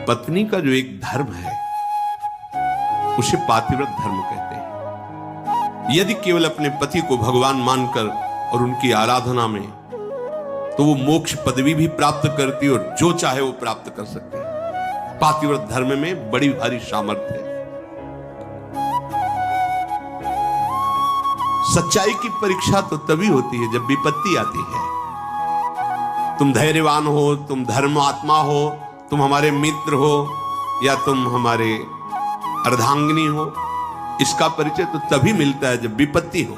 पत्नी का जो एक धर्म है उसे पातिव्रत धर्म कहते हैं। यदि केवल अपने पति को भगवान मानकर और उनकी आराधना में, तो वो मोक्ष पदवी भी प्राप्त करती है और जो चाहे वो प्राप्त कर सकते हैं। पातिव्रत धर्म में बड़ी भारी सामर्थ्य है। सच्चाई की परीक्षा तो तभी होती है जब विपत्ति आती है। तुम धैर्यवान हो, तुम धर्म आत्मा हो, तुम हमारे मित्र हो या तुम हमारे अर्धांगिनी हो, इसका परिचय तो तभी मिलता है जब विपत्ति हो।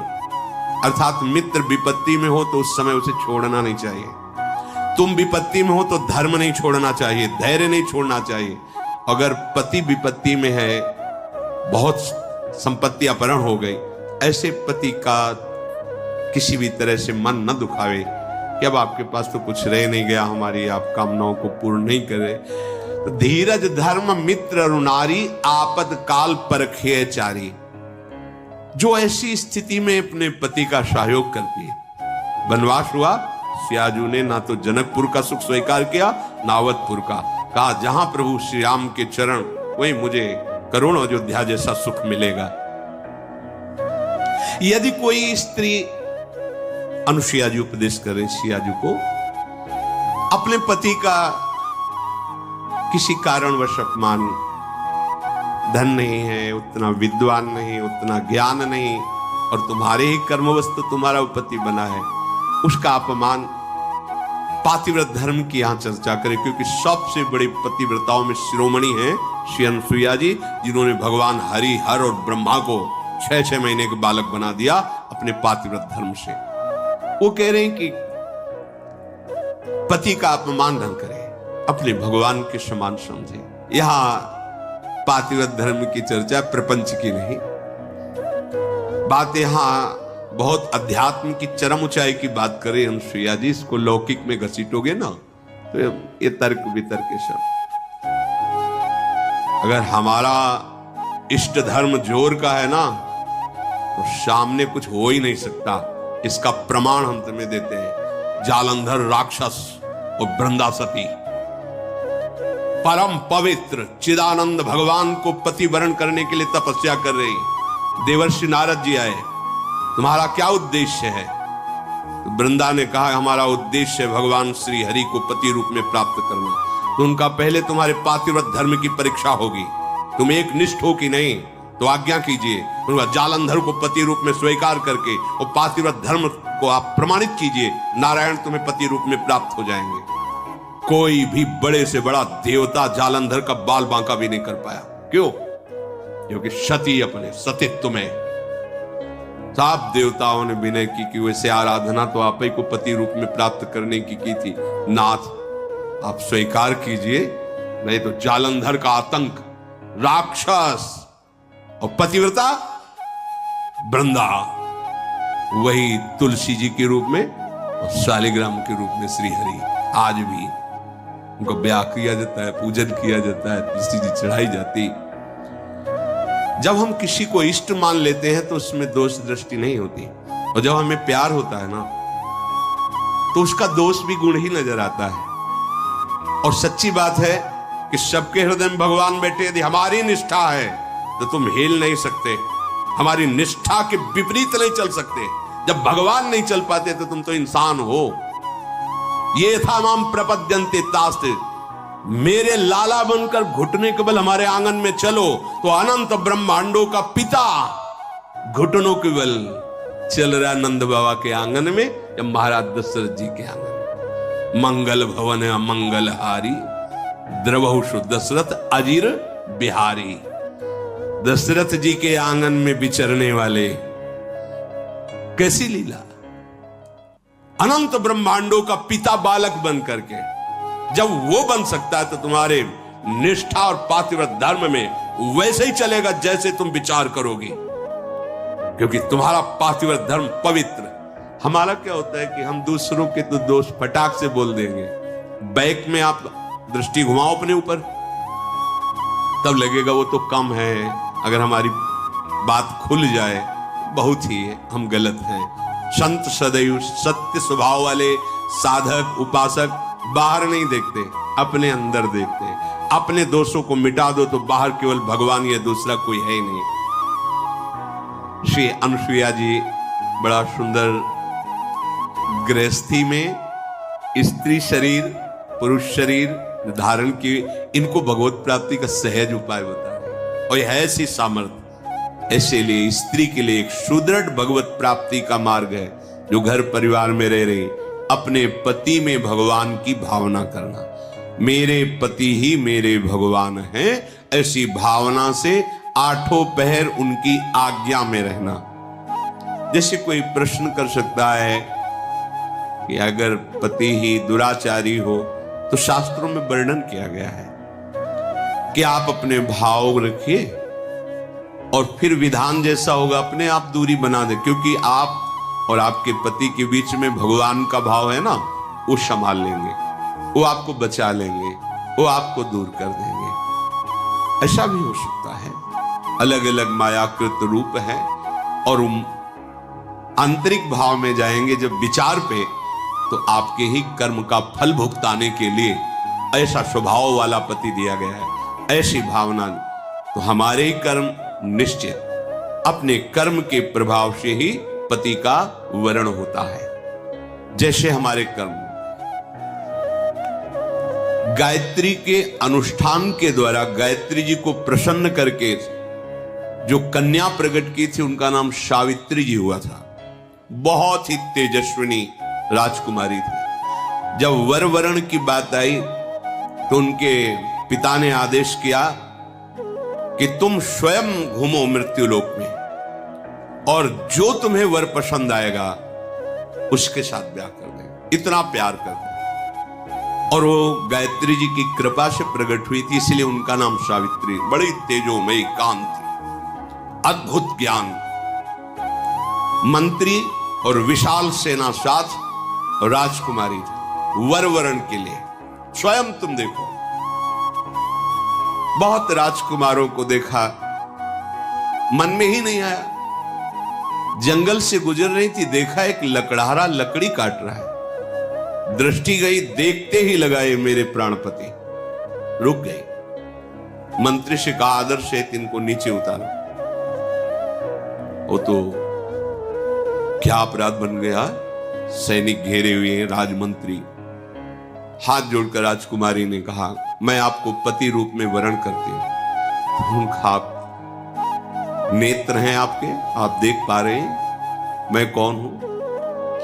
अर्थात मित्र विपत्ति में हो तो उस समय उसे छोड़ना नहीं चाहिए। तुम विपत्ति में हो तो धर्म नहीं छोड़ना चाहिए, धैर्य नहीं छोड़ना चाहिए। अगर पति विपत्ति में है, बहुत संपत्ति अपहरण हो गई, ऐसे पति का किसी भी तरह से मन न दुखावे कि अब आपके पास तो कुछ रह नहीं गया, हमारी आप कामनाओं को पूर्ण नहीं करे। तो धीरज धर्म मित्र रुनारी, आपद काल परखे चारी। जो ऐसी स्थिति में अपने पति का सहयोग करती है। वनवास हुआ, सियाजू ने ना तो जनकपुर का सुख स्वीकार किया ना अवधपुर का। कहा जहां प्रभु श्री राम के चरण, वहीं मुझे करोड़ों अयोध्या जैसा सुख मिलेगा। यदि कोई स्त्री, अनुसुईया जी उपदेश करे सियाजू को, अपने पति का किसी कारणवश अपमान, धन नहीं है, उतना विद्वान नहीं, उतना ज्ञान नहीं, और तुम्हारे ही कर्मवस्तु तुम्हारा पति बना है, उसका अपमान, पातिव्रत धर्म की यहां चर्चा करें। क्योंकि सबसे बड़ी पतिव्रताओं में शिरोमणि है श्री अनुसुईया जी, जिन्होंने भगवान हरि, हर और ब्रह्मा को 6-6 महीने के बालक बना दिया अपने पातिव्रत धर्म से। वो कह रहे हैं कि पति का अपमान न करें, अपने भगवान के समान समझे। यहां पातिव्रत धर्म की चर्चा प्रपंच की नहीं, बात यहां बहुत अध्यात्म की चरम ऊंचाई की बात करें अनुसुईया जी। इसको लौकिक में घसीटोगे ना तो ये तर्क वितर्क सब। अगर हमारा इष्ट धर्म जोर का है ना, तो सामने कुछ हो ही नहीं सकता। इसका प्रमाण हम तुम्हें देते हैं। जालंधर राक्षस और वृंदासती परम पवित्र चिदानंद भगवान को पति वरण करने के लिए तपस्या कर रही। देवर्षि नारद जी आए, तुम्हारा क्या उद्देश्य है? तो वृंदा ने कहा हमारा उद्देश्य है भगवान श्री हरि को पति रूप में प्राप्त करना। तो उनका पहले तुम्हारे पातिव्रत धर्म की परीक्षा होगी, तुम एक निष्ठ हो कि नहीं, तो आज्ञा कीजिए। उनका जालंधर को पति रूप में स्वीकार करके और पातिव्रत धर्म को आप प्रमाणित कीजिए, नारायण तुम्हें पति रूप में प्राप्त हो जाएंगे। कोई भी बड़े से बड़ा देवता जालंधर का बाल बांका भी नहीं कर पाया। क्यों? क्योंकि सती अपने सतीत्व में सब देवताओं ने विनय की कि वैसे आराधना तो आप ही को पति रूप में प्राप्त करने की थी। नाथ आप स्वीकार कीजिए, नहीं तो जालंधर का आतंक, राक्षस और पतिव्रता वृंदा, वही तुलसी जी के रूप में और शालिग्राम के रूप में श्री हरि। आज भी उनको ब्याह किया जाता है, पूजन किया जाता है, तुलसी जी चढ़ाई जाती। जब हम किसी को इष्ट मान लेते हैं तो उसमें दोष दृष्टि नहीं होती, और जब हमें प्यार होता है ना तो उसका दोष भी गुण ही नजर आता है। और सच्ची बात है कि सबके हृदय में भगवान बैठे। यदि हमारी निष्ठा है तो तुम हिल नहीं सकते, हमारी निष्ठा के विपरीत नहीं चल सकते। जब भगवान नहीं चल पाते तो तुम तो इंसान हो। ये था नाम प्रपद्यन्ते तास्ते, मेरे लाला बनकर घुटने के बल हमारे आंगन में चलो तो अनंत ब्रह्मांडों का पिता घुटनों के बल चल रहा नंद बाबा के आंगन में या महाराज दशरथ जी के आंगन में। मंगल भवन मंगल हारी, द्रवहुषु दशरथ अजीर बिहारी। दशरथ जी के आंगन में विचरने वाले, कैसी लीला! अनंत ब्रह्मांडों का पिता बालक बन करके जब वो बन सकता है तो तुम्हारे निष्ठा और पातिव्रत धर्म में वैसे ही चलेगा जैसे तुम विचार करोगे, क्योंकि तुम्हारा पातिव्रत धर्म पवित्र। हमारा क्या होता है कि हम दूसरों के तो दोष फटाक से बोल देंगे। बैक में आप दृष्टि घुमाओ अपने ऊपर, तब लगेगा वो तो कम है। अगर हमारी बात खुल जाए बहुत ही हम गलत हैं। संत सदैव सत्य स्वभाव वाले साधक उपासक बाहर नहीं देखते, अपने अंदर देखते हैं। अपने दोषों को मिटा दो तो बाहर केवल भगवान, ये दूसरा कोई है ही नहीं। श्री अनुसुईया जी बड़ा सुंदर गृहस्थी में स्त्री शरीर पुरुष शरीर धारण की, इनको भगवत प्राप्ति का सहज उपाय बताया और यह ऐसी सामर्थ्य। ऐसे लिए स्त्री के लिए एक सुदृढ़ भगवत प्राप्ति का मार्ग है, जो घर परिवार में रह रही अपने पति में भगवान की भावना करना। मेरे पति ही मेरे भगवान हैं, ऐसी भावना से आठों पहर उनकी आज्ञा में रहना। जैसे कोई प्रश्न कर सकता है कि अगर पति ही दुराचारी हो तो शास्त्रों में वर्णन किया गया है कि आप अपने भाव रखिए और फिर विधान जैसा होगा अपने आप दूरी बना दे, क्योंकि आप और आपके पति के बीच में भगवान का भाव है ना, वो संभाल लेंगे, वो आपको बचा लेंगे, वो आपको दूर कर देंगे। ऐसा भी हो सकता है। अलग अलग मायाकृत रूप है और आंतरिक भाव में जाएंगे जब विचार पे, तो आपके ही कर्म का फल भुगताने के लिए ऐसा स्वभाव वाला पति दिया गया है, ऐसी भावना। तो हमारे ही कर्म निश्चित, अपने कर्म के प्रभाव से ही पति का वरण होता है। जैसे हमारे कर्म गायत्री के अनुष्ठान के द्वारा गायत्री जी को प्रसन्न करके जो कन्या प्रकट की थी, उनका नाम सावित्री जी हुआ था। बहुत ही तेजस्विनी राजकुमारी थी। जब वर वरण की बात आई तो उनके पिता ने आदेश किया कि तुम स्वयं घूमो मृत्युलोक में और जो तुम्हें वर पसंद आएगा उसके साथ ब्याह कर दे, इतना प्यार कर दे। और वो गायत्री जी की कृपा से प्रकट हुई थी, इसलिए उनका नाम सावित्री। बड़ी तेजोमयी कांति, अद्भुत ज्ञान, मंत्री और विशाल सेना साथ राजकुमारी थी वर वरण के लिए। स्वयं तुम देखो, बहुत राजकुमारों को देखा, मन में ही नहीं आया। जंगल से गुजर रही थी, देखा एक लकड़हारा लकड़ी काट रहा है, दृष्टि गई, देखते ही लगाए मेरे प्राणपति, रुक गई। मंत्री से कहा आदर से इनको नीचे उतारो। वो तो क्या अपराध बन गया, सैनिक घेरे हुए हैं, राजमंत्री। हाथ जोड़कर राजकुमारी ने कहा मैं आपको पति रूप में वरण करती हूं। आप नेत्र हैं आपके, आप देख पा रहे हैं मैं कौन हूं।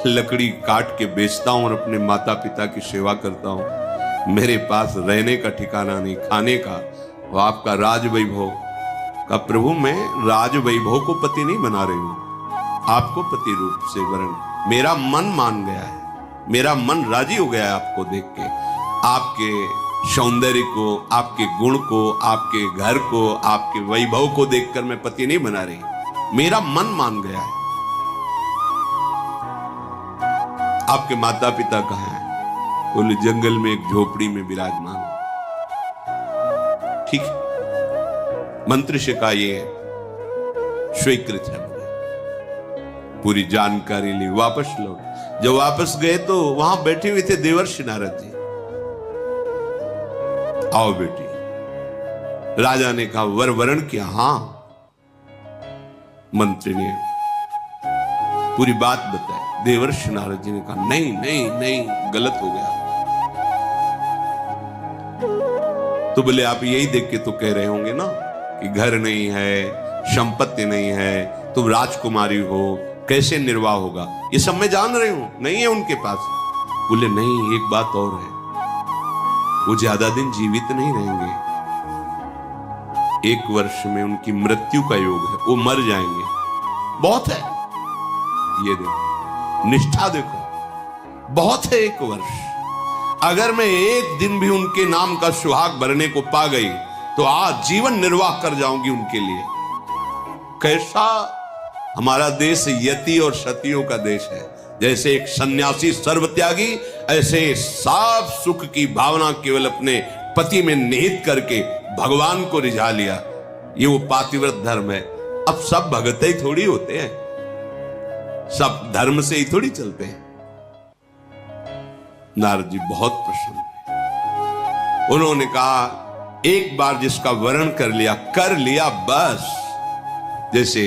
लकड़ी काट के बेचता हूं और अपने माता पिता की सेवा करता हूं। मेरे पास रहने का ठिकाना नहीं, खाने का, और आपका राज वैभव का। प्रभु मैं राज वैभव को पति नहीं बना रही हूं, आपको पति रूप से वरण। मेरा मन मान गया है, मेरा मन राजी हो गया है आपको देख के, आपके सौंदर्य को, आपके गुण को, आपके घर को, आपके वैभव को देखकर मैं पति नहीं बना रही, मेरा मन मान गया है। आपके माता पिता कहाँ हैं? बोले जंगल में एक झोपड़ी में विराजमान। ठीक है, मंत्री से कहा ये स्वीकृत है, पूरी जानकारी ली, वापस लौट। जब वापस गए तो वहां बैठे हुए थे देवर्षि नारद जी। आओ बेटी। राजा ने कहा वर वरण किया? हां। मंत्री ने पूरी बात बताई। देवर्षि नारद जी ने कहा नहीं नहीं नहीं, गलत हो गया। तो बोले आप यही देख के तो कह रहे होंगे ना कि घर नहीं है, संपत्ति नहीं है, तुम राजकुमारी हो, कैसे निर्वाह होगा, ये सब मैं जान रही हूं, नहीं है उनके पास। बोले नहीं, एक बात और है, वो ज्यादा दिन जीवित नहीं रहेंगे, 1 वर्ष में उनकी मृत्यु का योग है, वो मर जाएंगे। बहुत है, ये देखो निष्ठा देखो, बहुत है 1 वर्ष। अगर मैं एक दिन भी उनके नाम का सुहाग भरने को पा गई तो आज जीवन निर्वाह कर जाऊंगी उनके लिए। कैसा हमारा देश यति और सतियों का देश है। जैसे एक सन्यासी सर्वत्यागी, ऐसे साफ सुख की भावना केवल अपने पति में निहित करके भगवान को रिझा लिया। ये वो पातिव्रत धर्म है। अब सब भगत ही थोड़ी होते हैं, सब धर्म से ही थोड़ी चलते हैं। नारद जी बहुत प्रसन्न हुए। उन्होंने कहा एक बार जिसका वर्ण कर लिया बस। जैसे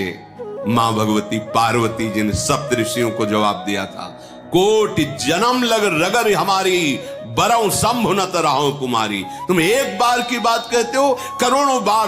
मां भगवती पार्वती जी ने सप्त ऋषियों को जवाब दिया था, कोटि जन्म लग रगर हमारी, बरऊ शंभु न तरहो कुमारी। तुम एक बार की बात कहते हो, करोड़ों बार